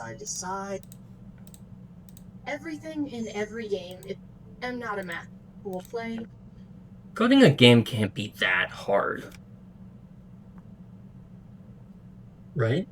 side to side. Everything in every game. I'm not a math will play. Coding a game can't be that hard. Right?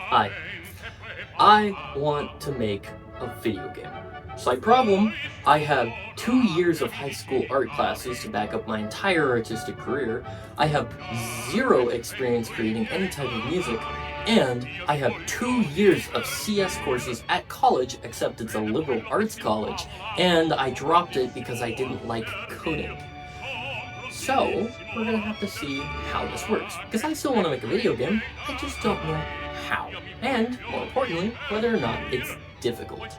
Hi. I want to make a video game. Slight problem, I have 2 years of high school art classes to back up my entire artistic career, I have 0 experience creating any type of music, and I have 2 years of CS courses at college, except it's a liberal arts college, and I dropped it because I didn't like coding. So, we're gonna have to see how this works, because I still want to make a video game, I just don't know how, and, more importantly, whether or not it's difficult.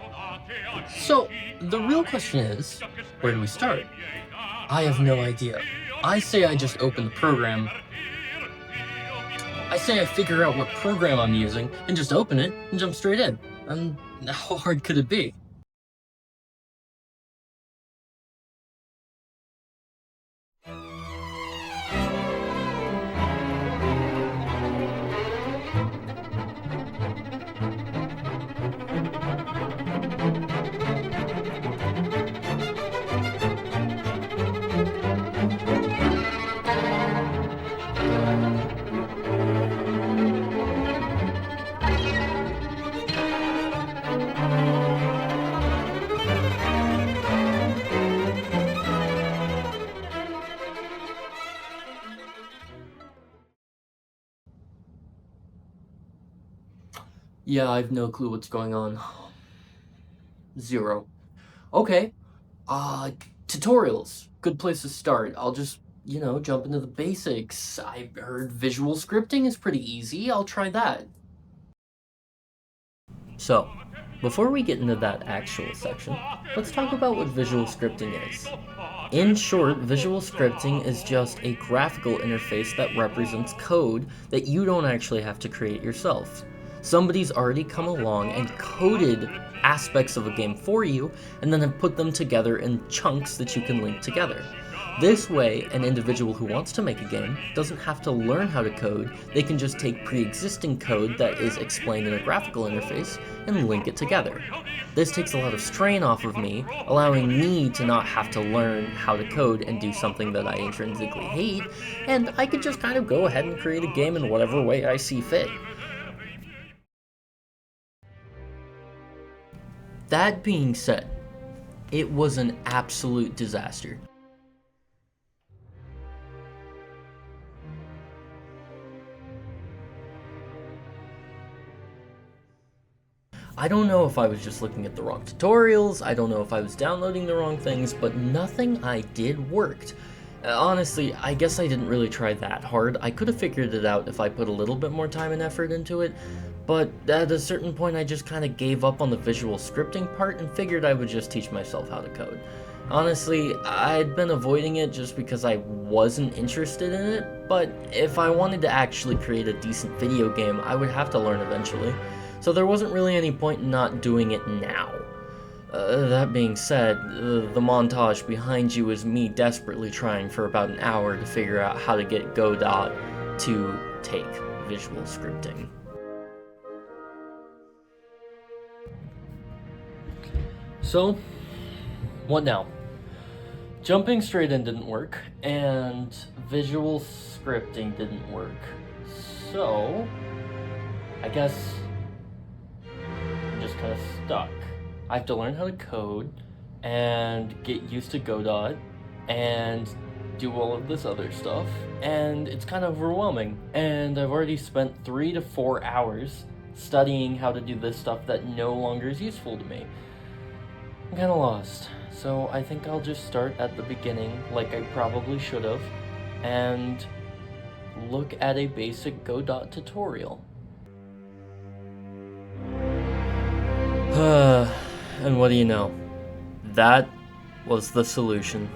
So, the real question is, where do we start? I have no idea. I say I just open the program. I say I figure out what program I'm using, and just open it, and jump straight in. And how hard could it be? Yeah, I have no clue what's going on. 0. Okay. Tutorials. Good place to start. I'll just, jump into the basics. I heard visual scripting is pretty easy. I'll try that. So, before we get into that actual section, let's talk about what visual scripting is. In short, visual scripting is just a graphical interface that represents code that you don't actually have to create yourself. Somebody's already come along and coded aspects of a game for you, and then have put them together in chunks that you can link together. This way, an individual who wants to make a game doesn't have to learn how to code, they can just take pre-existing code that is explained in a graphical interface and link it together. This takes a lot of strain off of me, allowing me to not have to learn how to code and do something that I intrinsically hate, and I could just kind of go ahead and create a game in whatever way I see fit. That being said, it was an absolute disaster. I don't know if I was just looking at the wrong tutorials, I don't know if I was downloading the wrong things, but nothing I did worked. Honestly, I guess I didn't really try that hard. I could have figured it out if I put a little bit more time and effort into it, but at a certain point I just kind of gave up on the visual scripting part and figured I would just teach myself how to code. Honestly, I'd been avoiding it just because I wasn't interested in it, but if I wanted to actually create a decent video game, I would have to learn eventually. So there wasn't really any point in not doing it now. That being said, the montage behind you is me desperately trying for about an hour to figure out how to get Godot to take visual scripting. So, what now? Jumping straight in didn't work, and visual scripting didn't work. So, I guess I'm just kind of stuck. I have to learn how to code, and get used to Godot, and do all of this other stuff, and it's kind of overwhelming. And I've already spent 3 to 4 hours studying how to do this stuff that no longer is useful to me. I'm kind of lost, so I think I'll just start at the beginning, like I probably should have, and look at a basic Godot tutorial. And what do you know? That was the solution.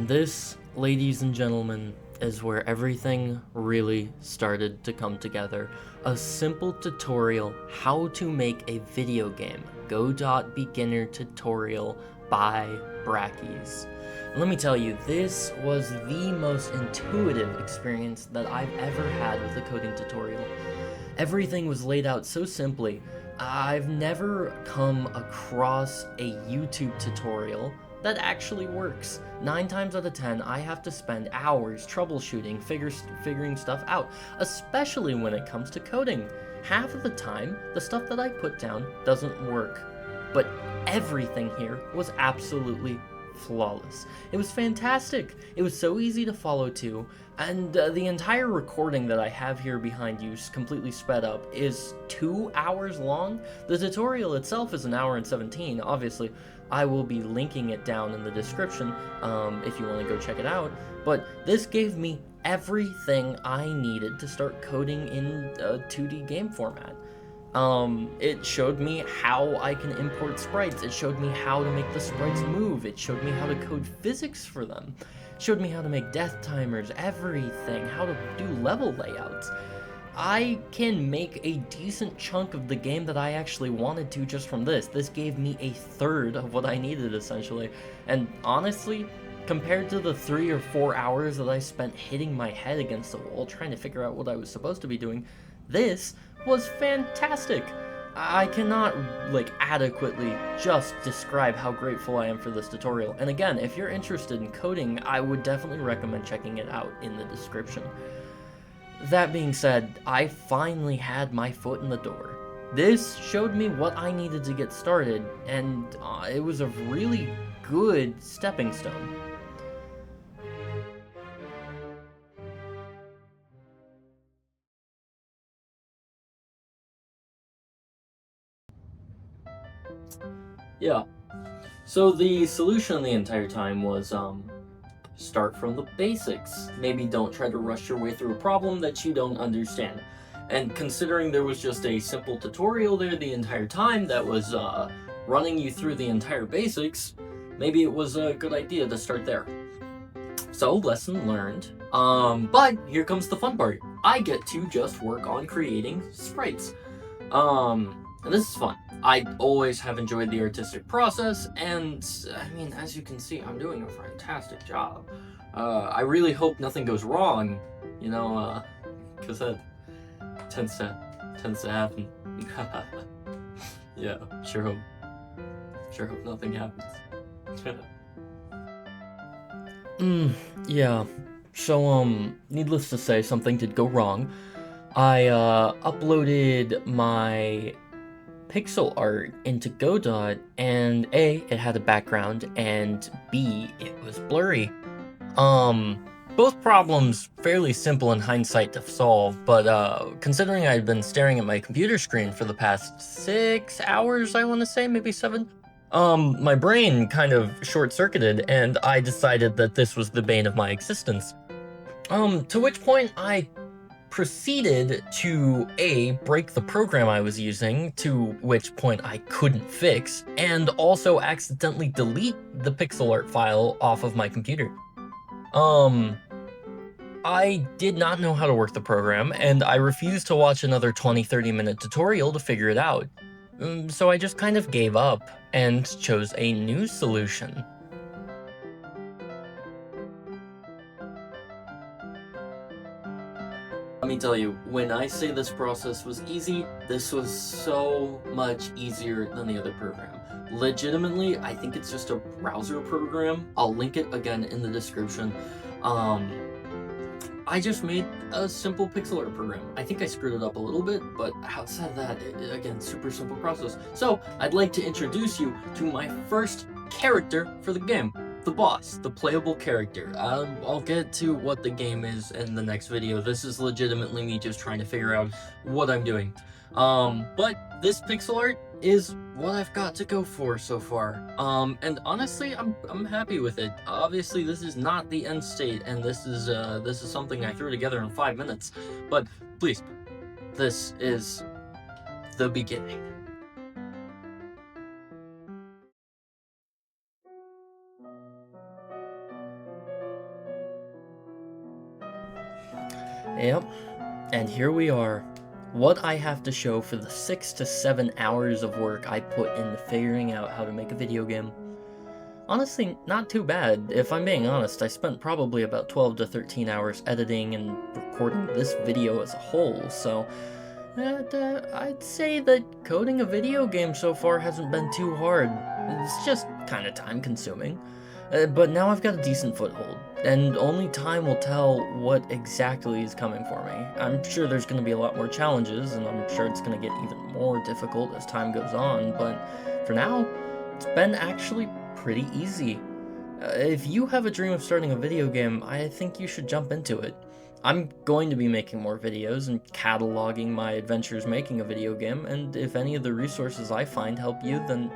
And this, ladies and gentlemen, is where everything really started to come together. A simple tutorial how to make a video game. Godot beginner tutorial by Brackies. And let me tell you, this was the most intuitive experience that I've ever had with a coding tutorial. Everything was laid out so simply. I've never come across a YouTube tutorial that actually works. 9 times out of 10, I have to spend hours troubleshooting, figuring stuff out, especially when it comes to coding. Half of the time, the stuff that I put down doesn't work, but everything here was absolutely flawless. It was fantastic. It was so easy to follow too, and the entire recording that I have here behind you, completely sped up, is 2 hours long. The tutorial itself is 1 hour and 17. Obviously, I will be linking it down in the description if you want to go check it out, but this gave me everything I needed to start coding in a 2D game format. It showed me how I can import sprites, it showed me how to make the sprites move, it showed me how to code physics for them, it showed me how to make death timers, everything, how to do level layouts. I can make a decent chunk of the game that I actually wanted to just from this. This gave me a third of what I needed, essentially. And honestly, compared to the 3 or 4 hours that I spent hitting my head against the wall trying to figure out what I was supposed to be doing, this was fantastic. I cannot, adequately just describe how grateful I am for this tutorial. And again, if you're interested in coding, I would definitely recommend checking it out in the description. That being said, I finally had my foot in the door. This showed me what I needed to get started, and it was a really good stepping stone. Yeah, so the solution the entire time was, start from the basics. Maybe don't try to rush your way through a problem that you don't understand. And considering there was just a simple tutorial there the entire time that was running you through the entire basics, maybe it was a good idea to start there. So, lesson learned. But here comes the fun part. I get to just work on creating sprites. And this is fun. I always have enjoyed the artistic process, and I mean, as you can see, I'm doing a fantastic job. I really hope nothing goes wrong, you know, because that tends to happen. Yeah, sure hope nothing happens. Yeah. So, needless to say, something did go wrong. I uploaded my pixel art into Godot, and A, it had a background, and B, it was blurry. Both problems fairly simple in hindsight to solve, but considering I'd been staring at my computer screen for the past 6 hours, I want to say, maybe 7, my brain kind of short-circuited, and I decided that this was the bane of my existence. To which point I proceeded to A, break the program I was using, to which point I couldn't fix, and also accidentally delete the pixel art file off of my computer. I did not know how to work the program, and I refused to watch another 20-30 minute tutorial to figure it out. So I just kind of gave up and chose a new solution. Let me tell you, when I say this process was easy, this was so much easier than the other program. Legitimately, I think it's just a browser program. I'll link it again in the description. I just made a simple pixel art program. I think I screwed it up a little bit, but outside of that, again, super simple process. So, I'd like to introduce you to my first character for the game. The boss, the playable character. I'll get to what the game is in the next video. This is legitimately me just trying to figure out what I'm doing. But this pixel art is what I've got to go for so far. And honestly, I'm happy with it. Obviously, this is not the end state, and this is something I threw together in 5 minutes. But please, this is the beginning. Yep, and here we are. What I have to show for the 6 to 7 hours of work I put into figuring out how to make a video game. Honestly, not too bad. If I'm being honest, I spent probably about 12 to 13 hours editing and recording this video as a whole, so I'd say that coding a video game so far hasn't been too hard. It's just kind of time consuming. But now I've got a decent foothold, and only time will tell what exactly is coming for me. I'm sure there's going to be a lot more challenges, and I'm sure it's going to get even more difficult as time goes on, but for now, it's been actually pretty easy. If you have a dream of starting a video game, I think you should jump into it. I'm going to be making more videos and cataloging my adventures making a video game, and if any of the resources I find help you, then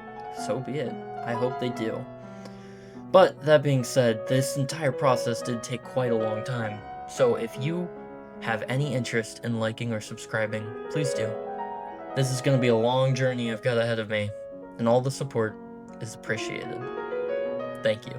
so be it. I hope they do. But that being said, this entire process did take quite a long time, so if you have any interest in liking or subscribing, please do. This is going to be a long journey I've got ahead of me, and all the support is appreciated. Thank you.